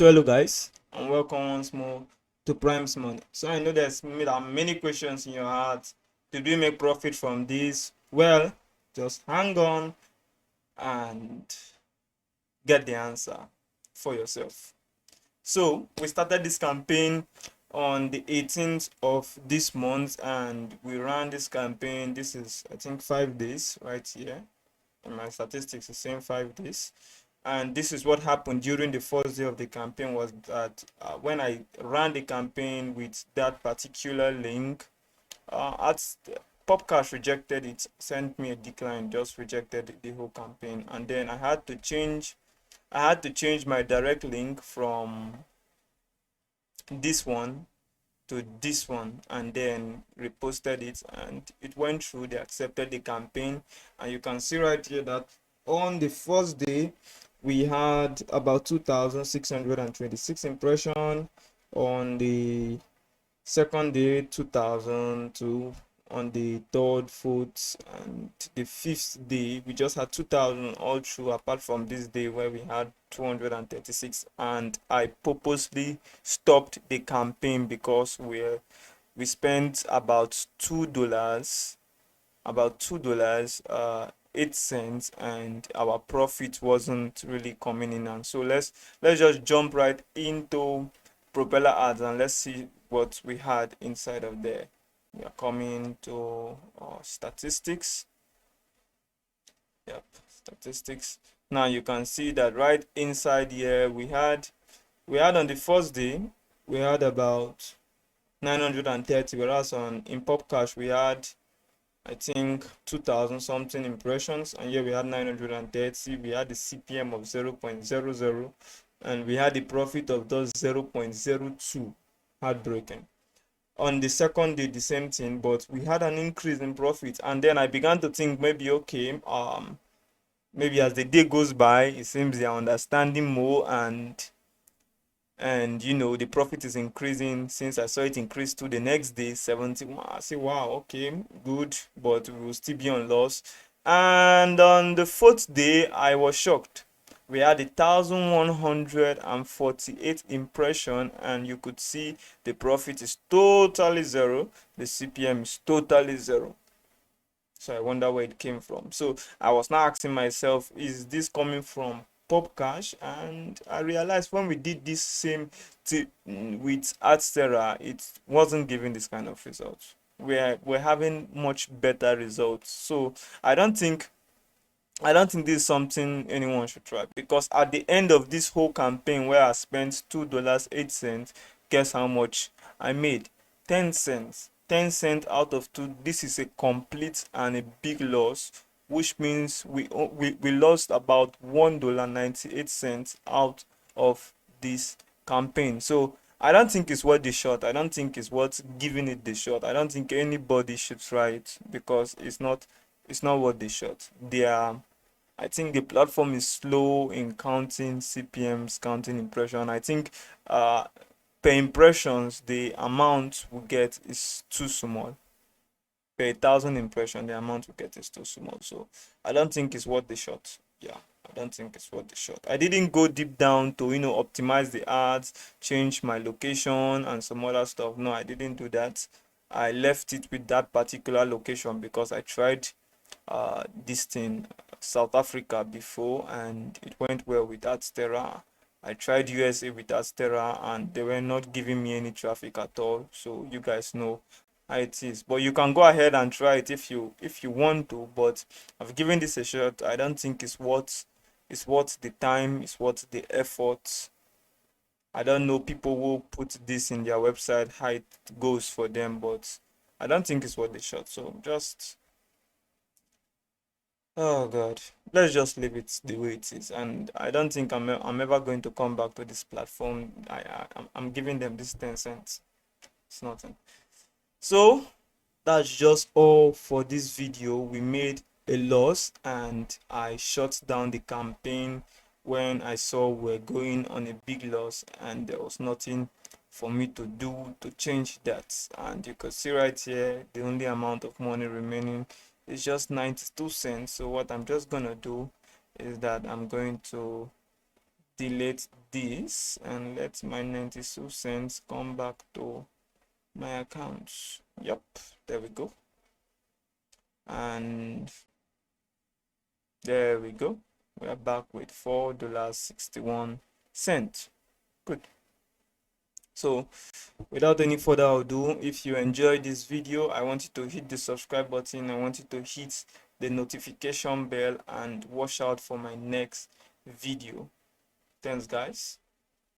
So hello guys, and welcome once more to Prime's Money. So I know there are many questions in your heart. Did we make profit from this? Well, just hang on and get the answer for yourself. So we started this campaign on the 18th of this month, and we ran this campaign. This is, I think, 5 days right here. And my statistics is saying 5 days. And this is what happened during the first day of the campaign was that when I ran the campaign with that particular link, at Popcash rejected it, sent me a decline, just rejected the whole campaign, and then I had to change my direct link from this one to this one and then reposted it, and it went through. They accepted the campaign, and you can see right here that on the first day we had about 2,626 impression. On the second day 2,002. On the third, fourth, and the fifth day we just had 2,000 all through, apart from this day where we had 236. And I purposely stopped the campaign because we spent about $2, 8 cents, and our profit wasn't really coming in. And so let's just jump right into propeller ads and let's see what we had inside of there. We are coming to statistics. Yep, statistics. Now you can see that right inside here we had on the first day we had about 930, whereas in Popcash we had, I think, 2,000 something impressions, and here we had 930. We had the CPM of 0.00, and we had the profit of those 0.02. Heartbreaking. On the second day, the same thing, but we had an increase in profit. And then I began to think, maybe okay, maybe as the day goes by, it seems they are understanding more, and the profit is increasing. Since I saw it increase to the next day 71, I say wow, okay, good, but we will still be on loss. And on the fourth day I was shocked. We had 1,148 impression, and you could see the profit is totally zero, the CPM is totally zero. So I wonder where it came from. So I was now asking myself, is this coming from Popcash? And I realized when we did this same with Adstera, it wasn't giving this kind of results. We're having much better results. So I don't think this is something anyone should try, because at the end of this whole campaign where I spent $2.08, guess how much I made? 10 cents. 10 cents out of 2. This is a complete and a big loss, which means we lost about $1.98 out of this campaign. So I don't think it's worth the shot. I don't think it's worth giving it the shot. I don't think anybody should try it, because it's not worth the shot. I think the platform is slow in counting CPMs, counting impression. I think per impressions, the amount we get is too small. Per 1,000 impression, the amount we get is too small. So I don't think it's worth the shot. Yeah, I don't think it's worth the shot. I didn't go deep down to optimize the ads, change my location and some other stuff. No, I didn't do that. I left it with that particular location because I tried this thing South Africa before, and it went well with Adstera. I tried USA with Adstera, and they were not giving me any traffic at all. So you guys know how it is. But you can go ahead and try it if you want to. But I've given this a shot. I don't think it's worth the time, it's worth the effort. I don't know people who put this in their website how it goes for them, but I don't think it's worth the shot. So just, oh God, let's just leave it the way it is. And I don't think I'm ever going to come back to this platform. I'm giving them this 10 cents. It's nothing. So that's just all for this video. We made a loss, and I shut down the campaign when I saw we're going on a big loss, and there was nothing for me to do to change that. And you can see right here the only amount of money remaining is just 92 cents. So what I'm just gonna do is that I'm going to delete this and let my 92 cents come back to my account. Yep, there we go. And there we go. We are back with $4.61. Good. So without any further ado, if you enjoyed this video, I want you to hit the subscribe button. I want you to hit the notification bell and watch out for my next video. Thanks, guys.